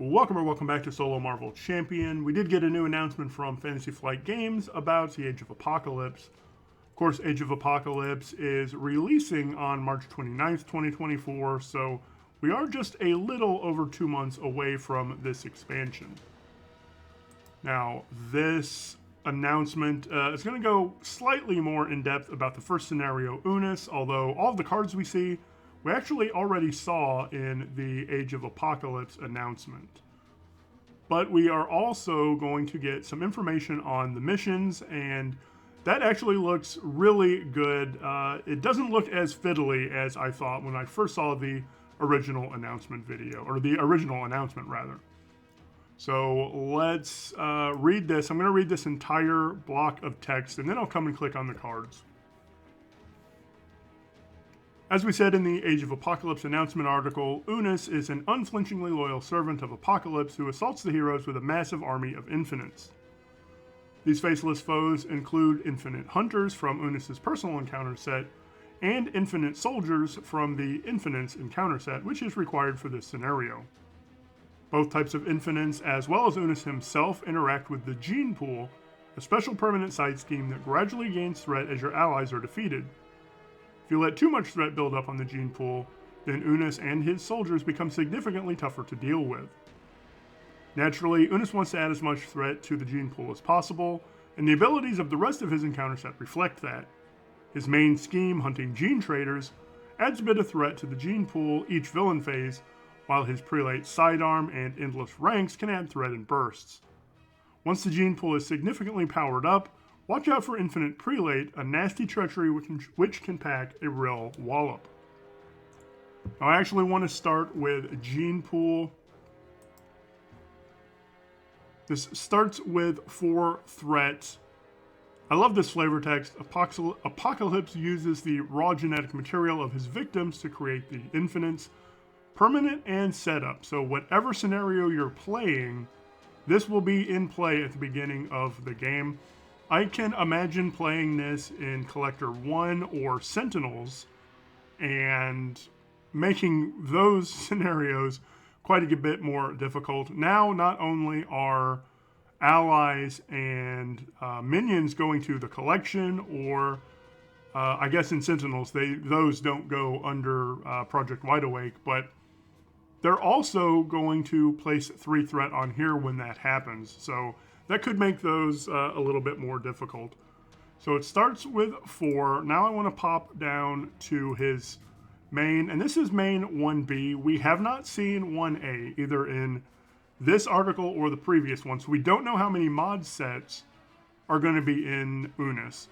Welcome or welcome back to Solo Marvel Champion. We did get a new announcement from Fantasy Flight Games about the Age of Apocalypse. Of course, Age of Apocalypse is releasing on March 29th, 2024, so we are just a little over 2 months away from this expansion. Now, this announcement is going to go slightly more in depth about the first scenario, Unus, although all of the cards we see we actually already saw in the Age of Apocalypse announcement. But we are also going to get some information on the missions, and that actually looks really good. It doesn't look as fiddly as I thought when I first saw the original announcement video, or the original announcement rather. So let's read this. I'm going to read this entire block of text, and then I'll come and click on the cards. As we said in the Age of Apocalypse announcement article, Unus is an unflinchingly loyal servant of Apocalypse who assaults the heroes with a massive army of infinites. These faceless foes include infinite hunters from Unus's personal encounter set and infinite soldiers from the infinites encounter set, which is required for this scenario. Both types of infinites, as well as Unus himself, interact with the gene pool, a special permanent side scheme that gradually gains threat as your allies are defeated. If you let too much threat build up on the gene pool, then Unus and his soldiers become significantly tougher to deal with. Naturally, Unus wants to add as much threat to the gene pool as possible, and the abilities of the rest of his encounter set reflect that. His main scheme, hunting gene traders, adds a bit of threat to the gene pool each villain phase, while his prelate sidearm and endless ranks can add threat in bursts. Once the gene pool is significantly powered up, watch out for Infinite Prelate, a nasty treachery which can pack a real wallop. Now, I actually want to start with Gene Pool. This starts with 4 threats. I love this flavor text. Apocalypse uses the raw genetic material of his victims to create the infinites, permanent and setup. So whatever scenario you're playing, this will be in play at the beginning of the game. I can imagine playing this in Collector 1 or Sentinels and making those scenarios quite a bit more difficult. Now, not only are allies and minions going to the collection, or I guess in Sentinels, those don't go under Project Wide Awake, but they're also going to place 3 threat on here when that happens. So that could make those a little bit more difficult. So it starts with 4. Now I want to pop down to his main, and this is main 1B. We have not seen 1A, either in this article or the previous one, so we don't know how many mod sets are going to be in Unus.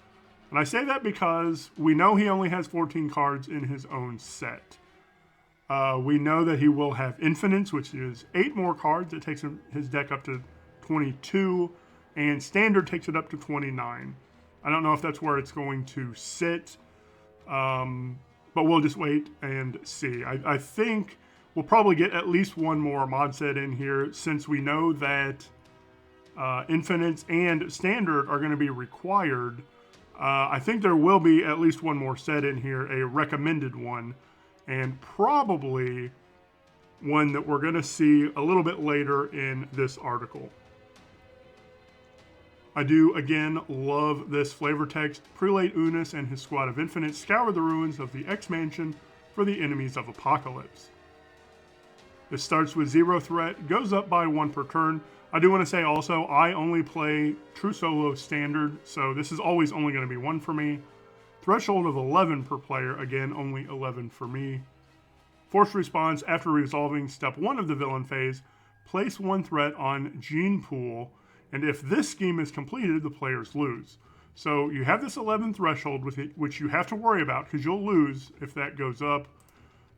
And I say that because we know he only has 14 cards in his own set. We know that he will have infinites, which is 8 more cards. It takes his deck up to 22, and standard takes it up to 29. I don't know if that's where it's going to sit, but we'll just wait and see. I think we'll probably get at least one more mod set in here, since we know that infinites and standard are going to be required. I think there will be at least one more set in here, a recommended one, and probably one that we're going to see a little bit later in this article. I do, again, love this flavor text. Prelate Unus and his squad of infinites scour the ruins of the X-Mansion for the enemies of Apocalypse. This starts with 0 threat, goes up by 1 per turn. I do want to say also, I only play True Solo Standard, so this is always only going to be 1 for me. Threshold of 11 per player, again, only 11 for me. Forced response, after resolving step 1 of the villain phase, place 1 threat on Gene Pool, and if this scheme is completed, the players lose. So you have this 11 threshold with it, which you have to worry about because you'll lose if that goes up.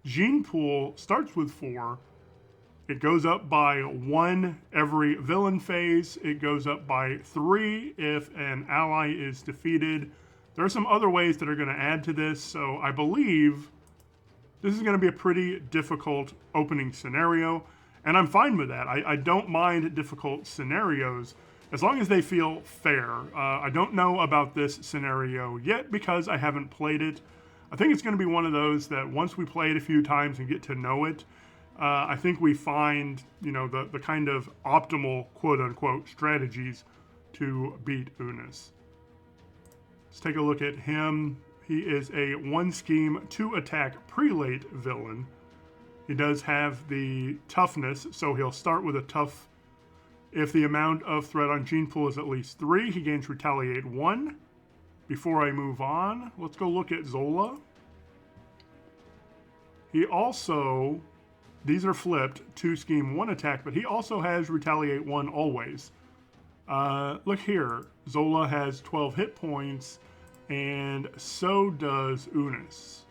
Gene Pool starts with 4. It goes up by 1 every villain phase. It goes up by 3 if an ally is defeated. There are some other ways that are going to add to this, so I believe this is going to be a pretty difficult opening scenario. And I'm fine with that. I don't mind difficult scenarios as long as they feel fair. I don't know about this scenario yet because I haven't played it. I think it's going to be one of those that once we play it a few times and get to know it, I think we find, the kind of optimal quote-unquote strategies to beat Unus. Let's take a look at him. He is a 1-scheme, 2-attack prelate villain. He does have the toughness, so he'll start with a tough. If the amount of threat on gene pool is at least 3, he gains retaliate 1. Before I move on, let's go look at Zola. He also, these are flipped, 2-scheme, 1-attack, but he also has retaliate 1 always. Look here, Zola has 12 hit points, and so does Unus.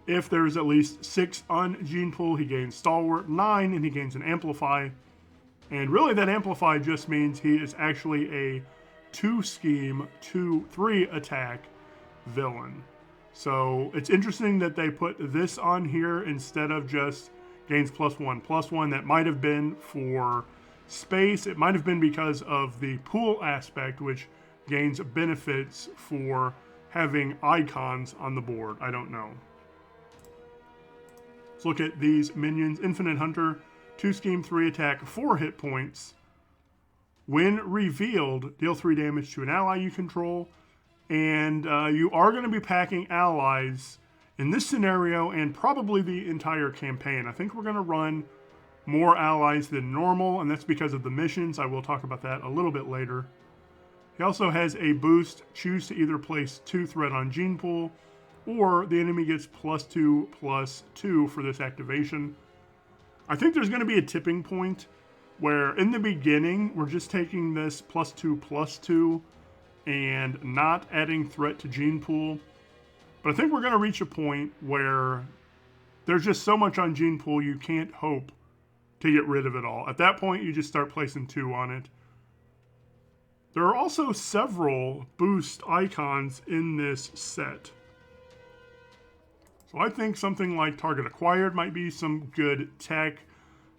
If there's at least 6 on gene pool, he gains Stalwart, 9, and he gains an Amplify. And really that Amplify just means he is actually a 2-scheme, 3-attack villain. So it's interesting that they put this on here instead of just gains +1/+1. That might have been for space. It might have been because of the pool aspect, which gains benefits for having icons on the board. I don't know. Let's look at these minions. Infinite Hunter, 2-scheme, 3-attack, 4 hit points. When revealed, deal 3 damage to an ally you control. And you are going to be packing allies in this scenario and probably the entire campaign. I think we're going to run more allies than normal, and that's because of the missions. I will talk about that a little bit later. He also has a boost. Choose to either place 2 threat on gene pool, or the enemy gets +2/+2 for this activation. I think there's going to be a tipping point where in the beginning, we're just taking this +2/+2 and not adding threat to gene pool. But I think we're going to reach a point where there's just so much on gene pool you can't hope to get rid of it all. At that point, you just start placing 2 on it. There are also several boost icons in this set. So I think something like Target Acquired might be some good tech.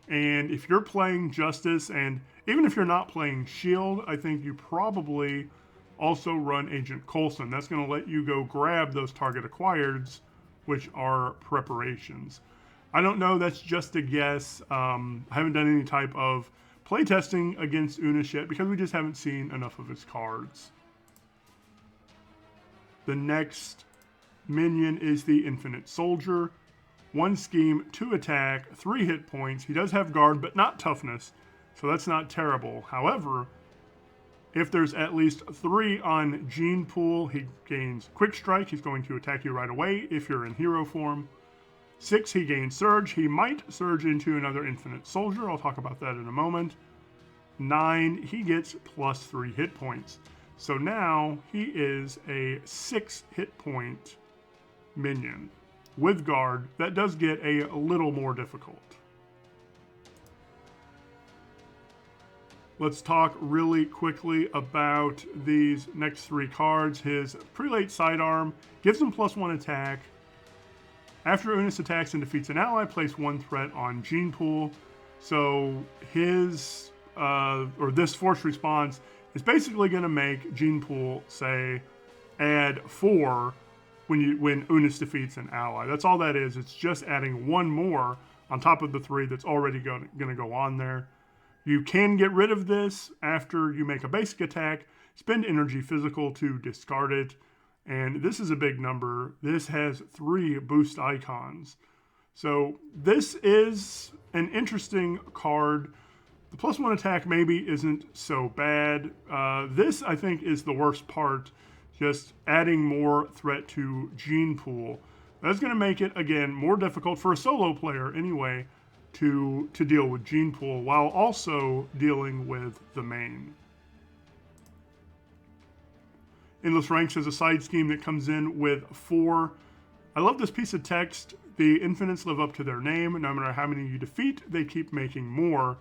And if you're playing Justice, and even if you're not playing Shield, I think you probably also run Agent Coulson. That's going to let you go grab those Target Acquireds, which are preparations. I don't know, that's just a guess. I haven't done any type of playtesting against Unus yet because we just haven't seen enough of his cards. The next minion is the Infinite Soldier. 1-scheme, 2-attack, 3 hit points. He does have guard, but not toughness, so that's not terrible. However, if there's at least 3 on gene pool, he gains Quick Strike. He's going to attack you right away if you're in hero form. 6, he gains Surge. He might surge into another Infinite Soldier. I'll talk about that in a moment. 9, he gets +3 hit points. So now he is a 6 hit point minion. With guard, that does get a little more difficult. Let's talk really quickly about these next 3 cards. His Prelate Sidearm gives him +1 attack. After Unus attacks and defeats an ally, place 1 threat on gene pool. So his, or this force response is basically going to make gene pool, say, add 4 when Unus defeats an ally. That's all that is. It's just adding 1 more on top of the 3 that's already going to go on there. You can get rid of this after you make a basic attack, spend energy physical to discard it, and this is a big number. This has 3 boost icons. So this is an interesting card. The +1 attack maybe isn't so bad. This, I think, is the worst part, just adding more threat to gene pool. That's going to make it, again, more difficult for a solo player anyway to deal with gene pool while also dealing with the main. Endless Ranks is a side scheme that comes in with 4. I love this piece of text. The infinites live up to their name. No matter how many you defeat, they keep making more.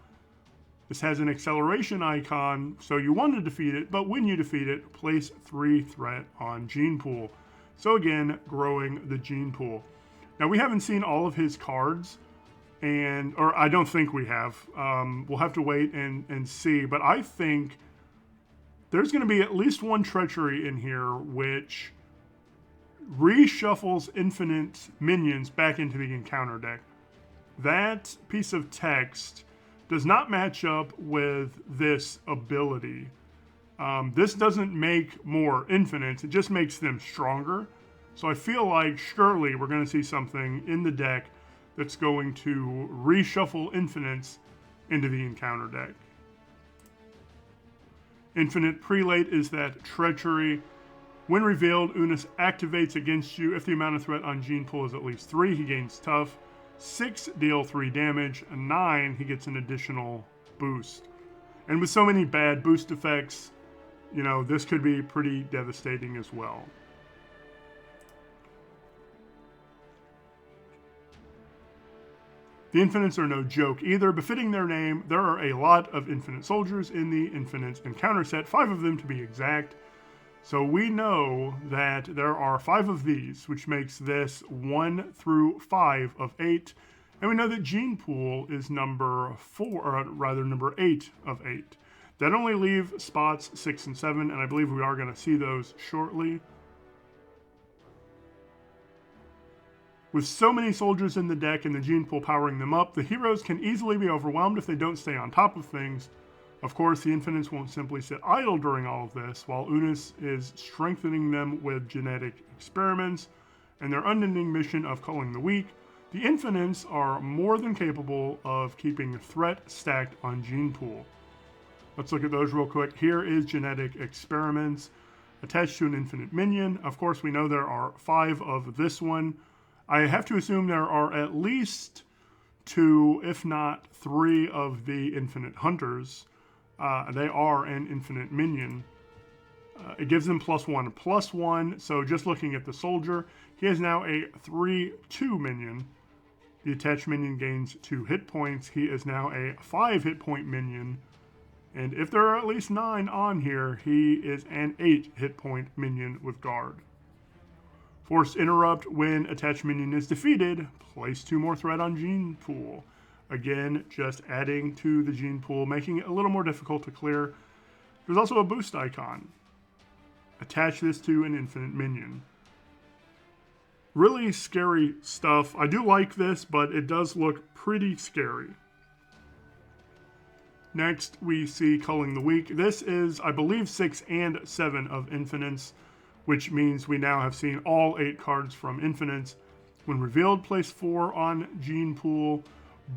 This has an acceleration icon, so you want to defeat it, but when you defeat it, place 3 threat on gene pool. So again, growing the gene pool. Now we haven't seen all of his cards, or I don't think we have. We'll have to wait and see, but I think there's going to be at least 1 treachery in here, which reshuffles infinite minions back into the encounter deck. That piece of text does not match up with this ability. This doesn't make more infinites, it just makes them stronger. So I feel like surely we're going to see something in the deck that's going to reshuffle infinites into the encounter deck. Infinite Prelate is that treachery. When revealed, Unus activates against you. If the amount of threat on Gene Pool is at least 3, he gains tough. 6, deal 3 damage. 9, he gets an additional boost. And with so many bad boost effects, you know, this could be pretty devastating as well. The Infinites are no joke either. Befitting their name, there are a lot of Infinite soldiers in the Infinites encounter set, 5 of them to be exact. So we know that there are 5 of these, which makes this 1 through 5 of 8. And we know that Gene Pool is number 4, or rather number 8 of 8. That only leave spots 6 and 7, and I believe we are going to see those shortly. With so many soldiers in the deck and the Gene Pool powering them up, the heroes can easily be overwhelmed if they don't stay on top of things. Of course, the Infinites won't simply sit idle during all of this, while Unus is strengthening them with genetic experiments and their unending mission of culling the weak. The Infinites are more than capable of keeping threat stacked on Gene Pool. Let's look at those real quick. Here is genetic experiments attached to an infinite minion. Of course, we know there are 5 of this one. I have to assume there are at least 2, if not 3, of the Infinite Hunters. They are an infinite minion. It gives them +1/+1, so just looking at the soldier, he is now a 3/2 minion. The attached minion gains 2 hit points. He is now a 5 hit point minion. And if there are at least 9 on here, he is an 8 hit point minion with guard. Forced Interrupt, when attached minion is defeated, place 2 more threat on Gene Pool. Again, just adding to the Gene Pool, making it a little more difficult to clear. There's also a boost icon. Attach this to an infinite minion. Really scary stuff. I do like this, but it does look pretty scary. Next, we see Culling the Weak. This is, I believe, 6 and 7 of Infinites, which means we now have seen all 8 cards from Infinites. When revealed, place 4 on Gene Pool.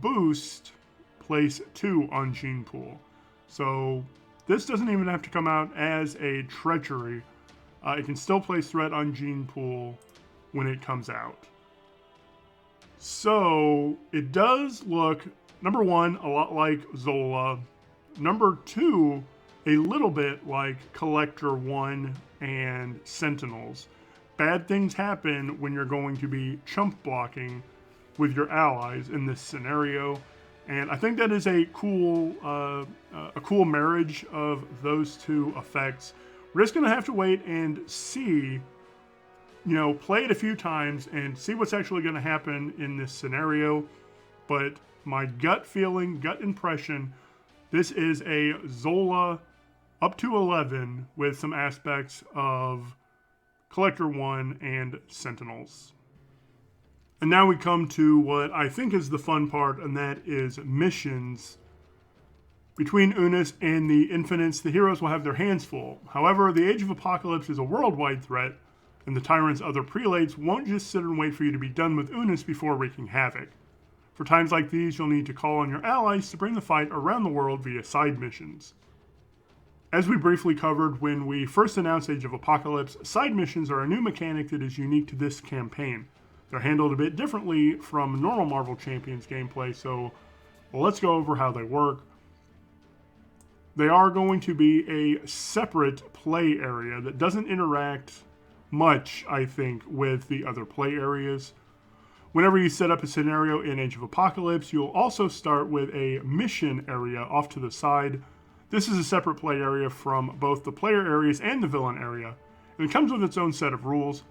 Boost, place 2 on Gene Pool. So this doesn't even have to come out as a treachery. It can still place threat on Gene Pool when it comes out. So it does look, number 1, a lot like Zola. Number 2, a little bit like Collector 1 and Sentinels. Bad things happen when you're going to be chump blocking with your allies in this scenario, and I think that is a cool marriage of those 2 effects. We're just gonna have to wait and see, play it a few times and see what's actually gonna happen in this scenario. But my gut feeling, gut impression, this is a Zola up to 11 with some aspects of Collector 1 and Sentinels. And now we come to what I think is the fun part, and that is missions. Between Unus and the Infinites, the heroes will have their hands full. However, the Age of Apocalypse is a worldwide threat, and the Tyrant's other prelates won't just sit and wait for you to be done with Unus before wreaking havoc. For times like these, you'll need to call on your allies to bring the fight around the world via side missions. As we briefly covered when we first announced Age of Apocalypse, side missions are a new mechanic that is unique to this campaign. They're handled a bit differently from normal Marvel Champions gameplay, so let's go over how they work. They are going to be a separate play area that doesn't interact much, I think, with the other play areas. Whenever you set up a scenario in Age of Apocalypse, you'll also start with a mission area off to the side. This is a separate play area from both the player areas and the villain area, and it comes with its own set of rules.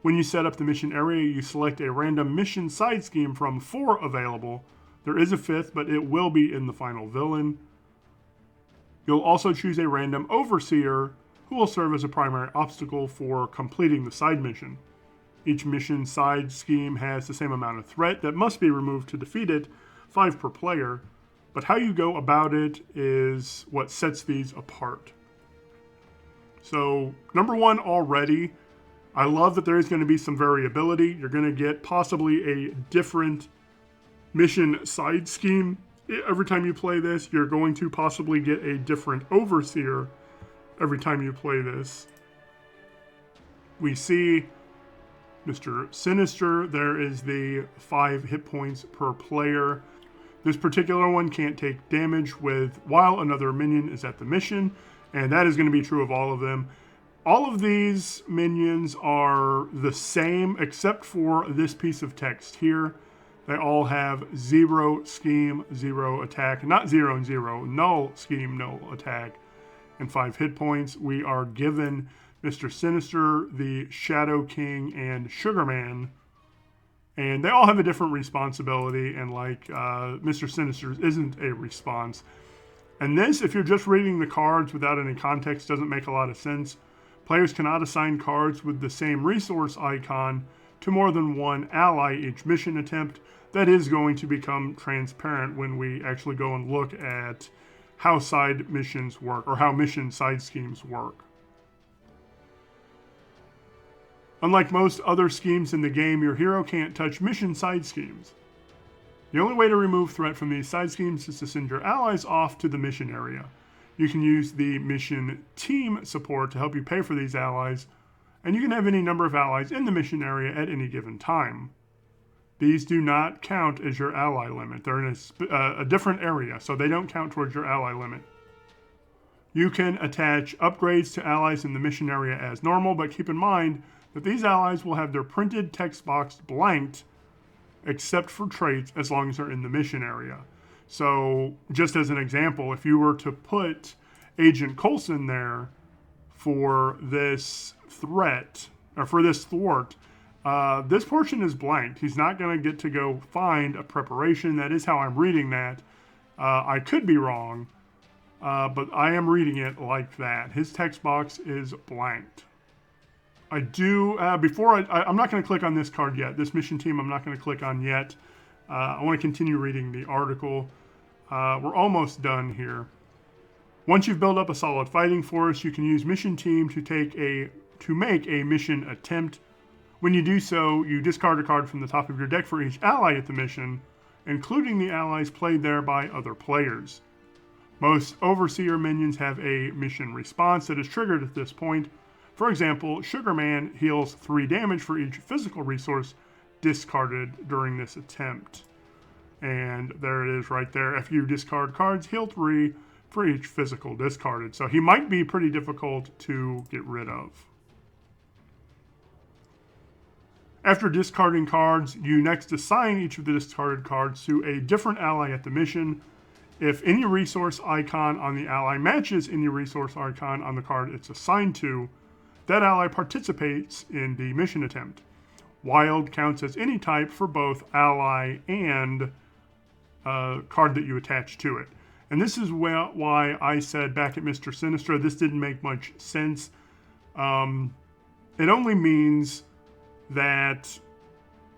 When you set up the mission area, you select a random mission side scheme from 4 available. There is a 5th, but it will be in the final villain. You'll also choose a random overseer who will serve as a primary obstacle for completing the side mission. Each mission side scheme has the same amount of threat that must be removed to defeat it, 5 per player, but how you go about it is what sets these apart. So, number one already, I love that there is going to be some variability. You're going to get possibly a different mission side scheme every time you play this. You're going to possibly get a different overseer every time you play this. We see Mr. Sinister. There is the 5 hit points per player. This particular one can't take damage while another minion is at the mission, and that is going to be true of all of them. All of these minions are the same except for this piece of text here. They all have 0 scheme, 0 attack, not 0 and 0, null scheme, null attack, and 5 hit points. We are given Mr. Sinister, the Shadow King, and Sugarman, and they all have a different responsibility, and like Mr. Sinister's isn't a response. And this, if you're just reading the cards without any context, doesn't make a lot of sense. Players cannot assign cards with the same resource icon to more than one ally each mission attempt. That is going to become transparent when we actually go and look at how side missions work, or how mission side schemes work. Unlike most other schemes in the game, your hero can't touch mission side schemes. The only way to remove threat from these side schemes is to send your allies off to the mission area. You can use the mission team support to help you pay for these allies, and you can have any number of allies in the mission area at any given time. These do not count as your ally limit. They're in a different area, so they don't count towards your ally limit. You can attach upgrades to allies in the mission area as normal, but keep in mind that these allies will have their printed text box blanked except for traits as long as they're in the mission area. So, just as an example, if you were to put Agent Coulson there for this threat, or for this thwart, this portion is blanked. He's not going to get to go find a preparation. That is how I'm reading that. I could be wrong, but I am reading it like that. His text box is blanked. I do, I'm not going to click on this card yet. This mission team I'm not going to click on yet. I want to continue reading the article. We're almost done here. Once you've built up a solid fighting force, you can use mission team to make a mission attempt. When you do so, you discard a card from the top of your deck for each ally at the mission, including the allies played there by other players. Most Overseer minions have a mission response that is triggered at this point. For example, Sugarman heals 3 damage for each physical resource discarded during this attempt. And there it is right there. If you discard cards, heal 3 for each physical discarded. So he might be pretty difficult to get rid of. After discarding cards, you next assign each of the discarded cards to a different ally at the mission. If any resource icon on the ally matches any resource icon on the card it's assigned to, that ally participates in the mission attempt. Wild counts as any type for both ally and card that you attach to it. And this is why I said back at Mr. Sinister, this didn't make much sense. It only means that,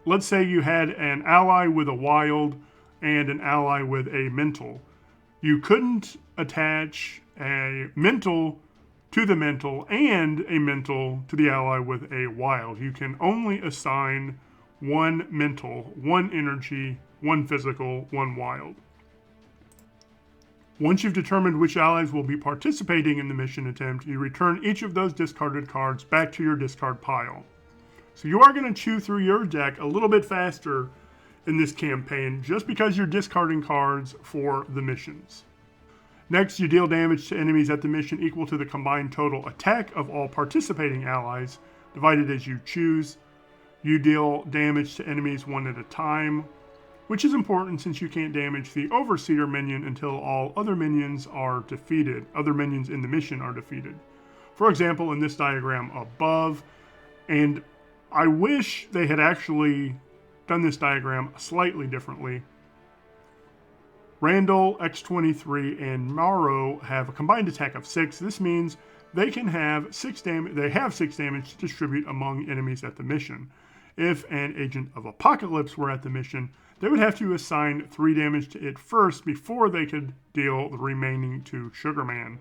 let's say you had an ally with a wild and an ally with a mental. You couldn't attach a mental to the mental and a mental to the ally with a wild. You can only assign 1 mental, 1 energy, 1 physical, 1 wild. Once you've determined which allies will be participating in the mission attempt, you return each of those discarded cards back to your discard pile. So you are going to chew through your deck a little bit faster in this campaign just because you're discarding cards for the missions. Next, you deal damage to enemies at the mission equal to the combined total attack of all participating allies, divided as you choose. You deal damage to enemies 1 at a time, which is important since you can't damage the Overseer minion until all other minions are defeated. Other minions in the mission are defeated. For example, in this diagram above, and I wish they had actually done this diagram slightly differently. Randall, X23, and Morrow have a combined attack of 6. This means they can have 6 damage. They have 6 damage to distribute among enemies at the mission. If an Agent of Apocalypse were at the mission, they would have to assign 3 damage to it first before they could deal the remaining to Sugarman.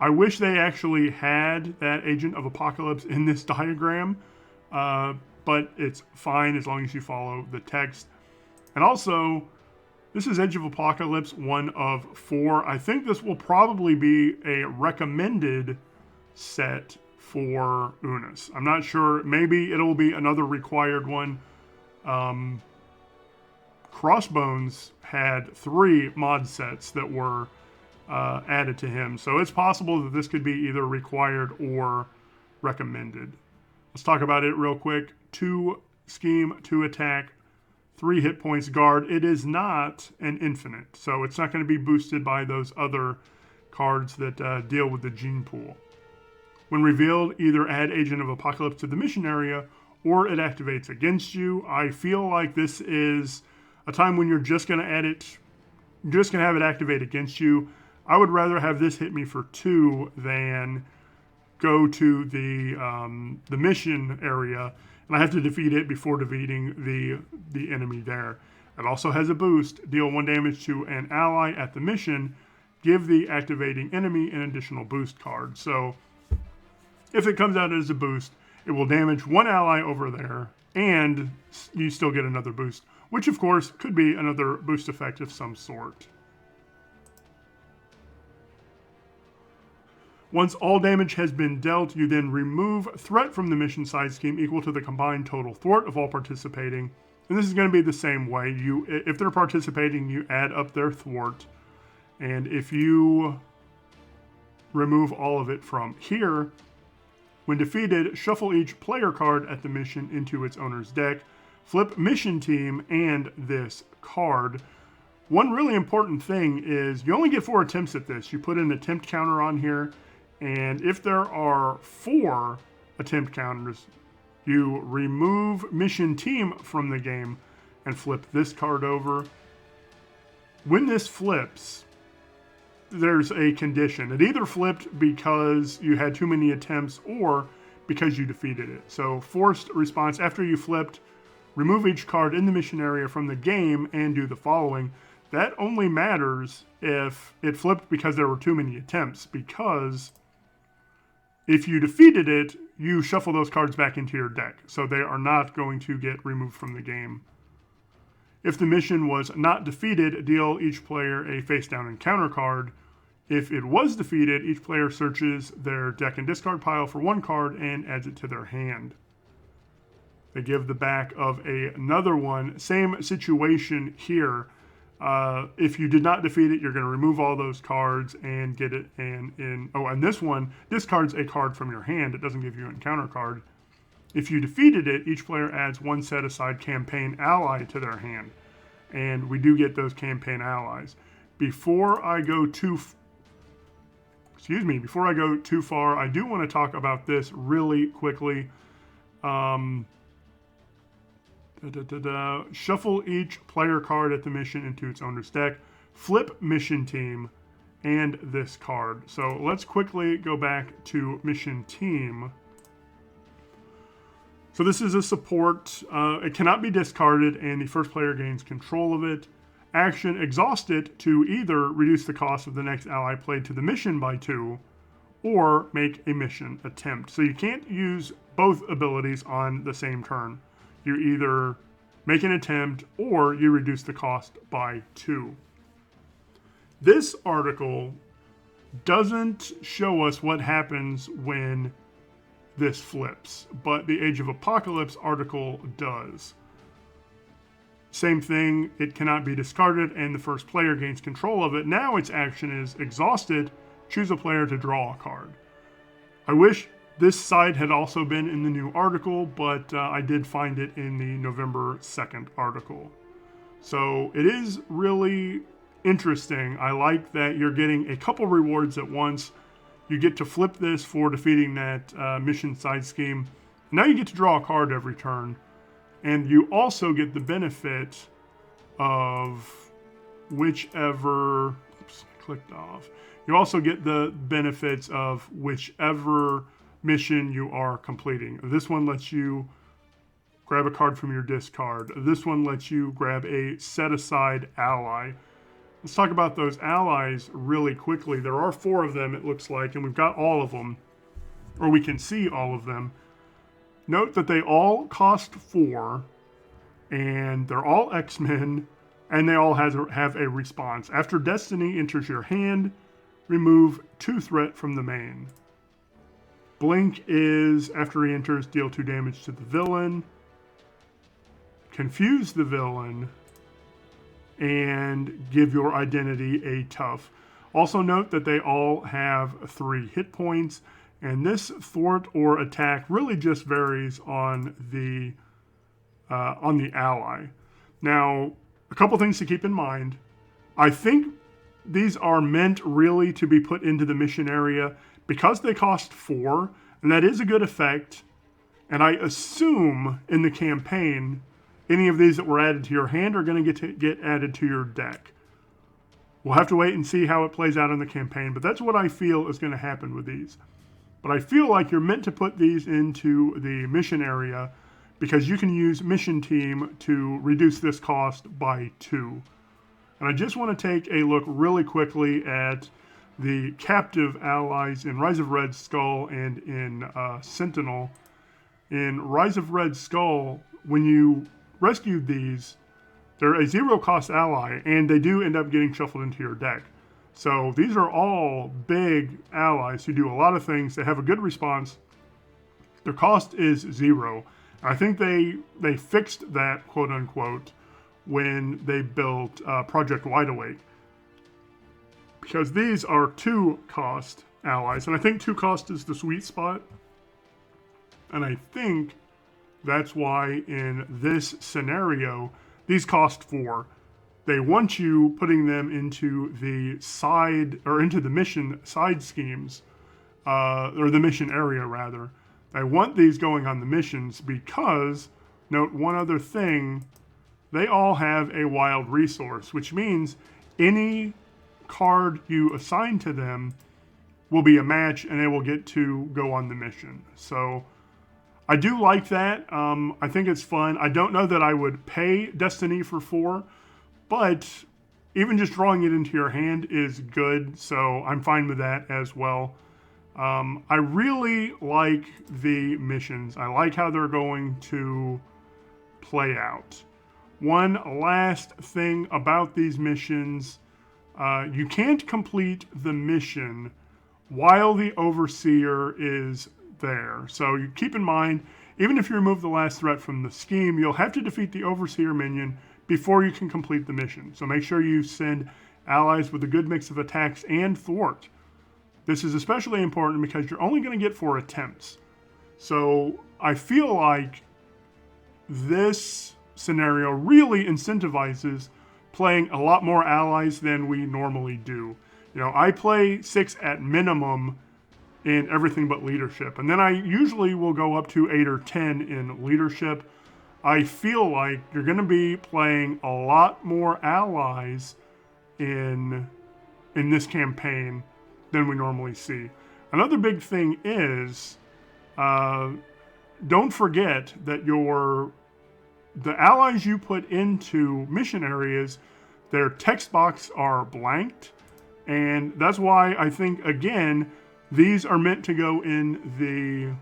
I wish they actually had that Agent of Apocalypse in this diagram, but it's fine as long as you follow the text. And also, this is Age of Apocalypse 1 of 4. I think this will probably be a recommended set for Unus. I'm not sure. Maybe it'll be another required one. Crossbones had 3 mod sets that were added to him. So it's possible that this could be either required or recommended. Let's talk about it real quick. 2 scheme, 2 attack, 3 hit points guard. It is not an infinite, so it's not going to be boosted by those other cards that deal with the gene pool. When revealed, either add Agent of Apocalypse to the mission area or it activates against you. I feel like this is a time when you're just going to add it, just going to have it activate against you. I would rather have this hit me for 2 than go to the mission area and I have to defeat it before defeating the enemy there. It also has a boost. Deal 1 damage to an ally at the mission. Give the activating enemy an additional boost card. So if it comes out as a boost, it will damage 1 ally over there, and you still get another boost, which of course could be another boost effect of some sort. Once all damage has been dealt, you then remove threat from the mission side scheme equal to the combined total thwart of all participating. And this is going to be the same way. If they're participating, you add up their thwart. And if you remove all of it from here, when defeated, shuffle each player card at the mission into its owner's deck. Flip mission team and this card. One really important thing is you only get 4 attempts at this. You put an attempt counter on here. And if there are 4 attempt counters, you remove mission team from the game and flip this card over. When this flips, there's a condition. It either flipped because you had too many attempts or because you defeated it. So forced response, after you flipped, remove each card in the mission area from the game and do the following. That only matters if it flipped because there were too many attempts, because if you defeated it, you shuffle those cards back into your deck, so they are not going to get removed from the game. If the mission was not defeated, deal each player a face-down encounter card. If it was defeated, each player searches their deck and discard pile for 1 card and adds it to their hand. They give the back of another one. Same situation here. If you did not defeat it, you're going to remove all those cards and get it. And this one discards a card from your hand. It doesn't give you an encounter card. If you defeated it, each player adds 1 set-aside campaign ally to their hand. And we do get those campaign allies. Before I go too far, I do want to talk about this really quickly. Shuffle each player card at the mission into its owner's deck. Flip mission team and this card. So let's quickly go back to mission team. So this is a support. It cannot be discarded and the first player gains control of it. Action, exhaust it to either reduce the cost of the next ally played to the mission by 2 or make a mission attempt. So you can't use both abilities on the same turn. You either make an attempt or you reduce the cost by 2. This article doesn't show us what happens when this flips, but the Age of Apocalypse article does. Same thing, it cannot be discarded and the first player gains control of it. Now its action is exhausted, choose a player to draw a card. I wish this side had also been in the new article, but I did find it in the November 2nd article. So it is really interesting. I like that you're getting a couple rewards at once. You get to flip this for defeating that mission side scheme. Now you get to draw a card every turn. And you also get the benefit of whichever... Oops, I clicked off. You also get the benefits of whichever mission you are completing. This one lets you grab a card from your discard. This one lets you grab a set-aside ally. Let's talk about those allies really quickly. There are 4 of them, it looks like, and we've got all of them, or we can see all of them. Note that they all cost 4, and they're all X-Men, and they all have a response. After Destiny enters your hand, remove 2 threat from the main. Blink is, after he enters, deal 2 damage to the villain. Confuse the villain, and give your identity a tough. Also note that they all have 3 hit points, and this thwart or attack really just varies on the ally. Now, a couple things to keep in mind. I think these are meant really to be put into the mission area because they cost 4, and that is a good effect. And I assume in the campaign, any of these that were added to your hand are going to get added to your deck. We'll have to wait and see how it plays out in the campaign, but that's what I feel is going to happen with these. But I feel like you're meant to put these into the mission area because you can use Mission Team to reduce this cost by 2. And I just want to take a look really quickly at the captive allies in Rise of Red Skull and in Sentinel. In Rise of Red Skull, when you rescued these, they're a 0-cost ally, and they do end up getting shuffled into your deck. So these are all big allies who do a lot of things. They have a good response. Their cost is 0. I think they fixed that, quote unquote, when they built Project Wide Awake. Because these are 2-cost allies. And I think 2 cost is the sweet spot. And I think that's why in this scenario, these cost 4. They want you putting them into the side, or into the mission side schemes, or the mission area rather. I want these going on the missions because, note one other thing, they all have a wild resource, which means any card you assign to them will be a match and they will get to go on the mission. So I do like that. I think it's fun. I don't know that I would pay Destiny for 4, but even just drawing it into your hand is good, so I'm fine with that as well. I really like the missions. I like how they're going to play out. One last thing about these missions, you can't complete the mission while the Overseer is there. So you keep in mind, even if you remove the last threat from the scheme, you'll have to defeat the Overseer minion before you can complete the mission. So make sure you send allies with a good mix of attacks and thwart. This is especially important because you're only going to get 4 attempts. So I feel like this scenario really incentivizes playing a lot more allies than we normally do. You know, I play 6 at minimum in everything but leadership, and then I usually will go up to 8 or 10 in leadership. I feel like you're going to be playing a lot more allies in this campaign than we normally see. Another big thing is, don't forget that the allies you put into mission areas, their text box are blanked, and that's why I think, again, these are meant to go in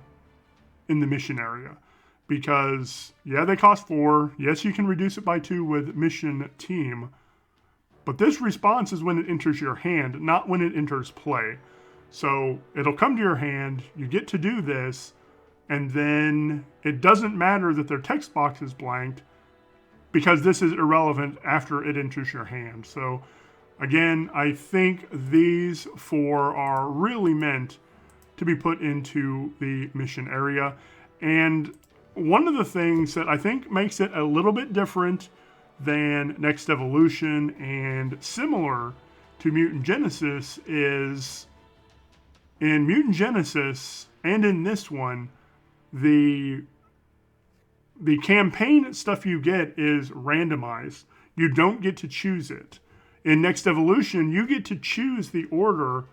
the mission area. Because, yeah, they cost 4. Yes, you can reduce it by 2 with Mission Team. But this response is when it enters your hand, not when it enters play. So it'll come to your hand, you get to do this, and then it doesn't matter that their text box is blanked because this is irrelevant after it enters your hand. So again, I think these 4 are really meant to be put into the mission area. And one of the things that I think makes it a little bit different than Next Evolution and similar to Mutant Genesis is in Mutant Genesis and in this one, the campaign stuff you get is randomized. You don't get to choose it. In Next Evolution, you get to choose the order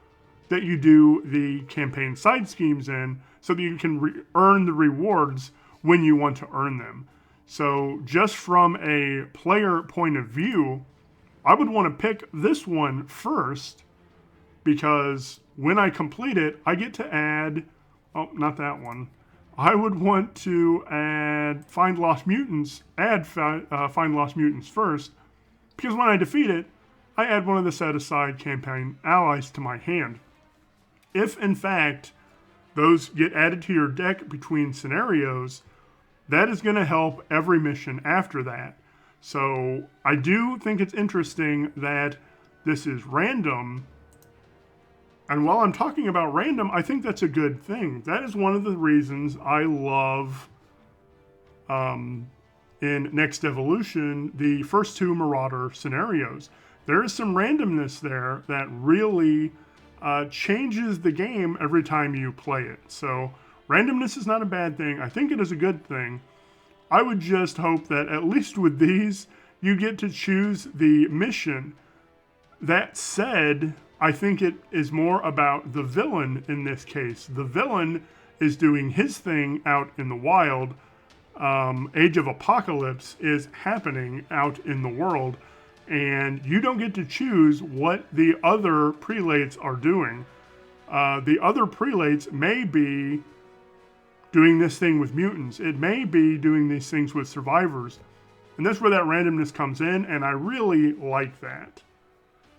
that you do the campaign side schemes in so that you can earn the rewards when you want to earn them. So just from a player point of view, I would want to pick this one first because when I complete it, I get to add, oh, not that one. I would want to add Find Lost Mutants, Find Lost Mutants first, because when I defeat it, I add one of the set-aside campaign allies to my hand. If, in fact, those get added to your deck between scenarios, that is going to help every mission after that. So I do think it's interesting that this is random. And while I'm talking about random, I think that's a good thing. That is one of the reasons I love, in Next Evolution, the first two Marauder scenarios. There is some randomness there that really changes the game every time you play it. So randomness is not a bad thing. I think it is a good thing. I would just hope that at least with these, you get to choose the mission. That said, I think it is more about the villain in this case. The villain is doing his thing out in the wild. Age of Apocalypse is happening out in the world, and you don't get to choose what the other prelates are doing. The other prelates may be doing this thing with mutants. It may be doing these things with survivors. And that's where that randomness comes in, and I really like that.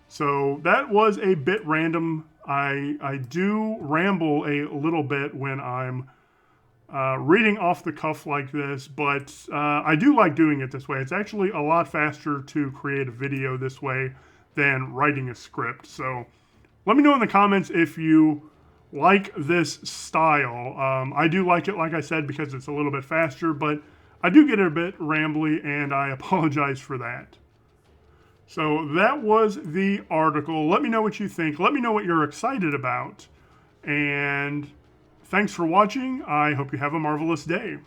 So that was a bit random. I do ramble a little bit when I'm reading off the cuff like this, but I do like doing it this way. It's actually a lot faster to create a video this way than writing a script. So let me know in the comments if you like this style. I do like it, like I said, because it's a little bit faster, but I do get a bit rambly, and I apologize for that. So that was the article. Let me know what you think. Let me know what you're excited about. And thanks for watching. I hope you have a marvelous day.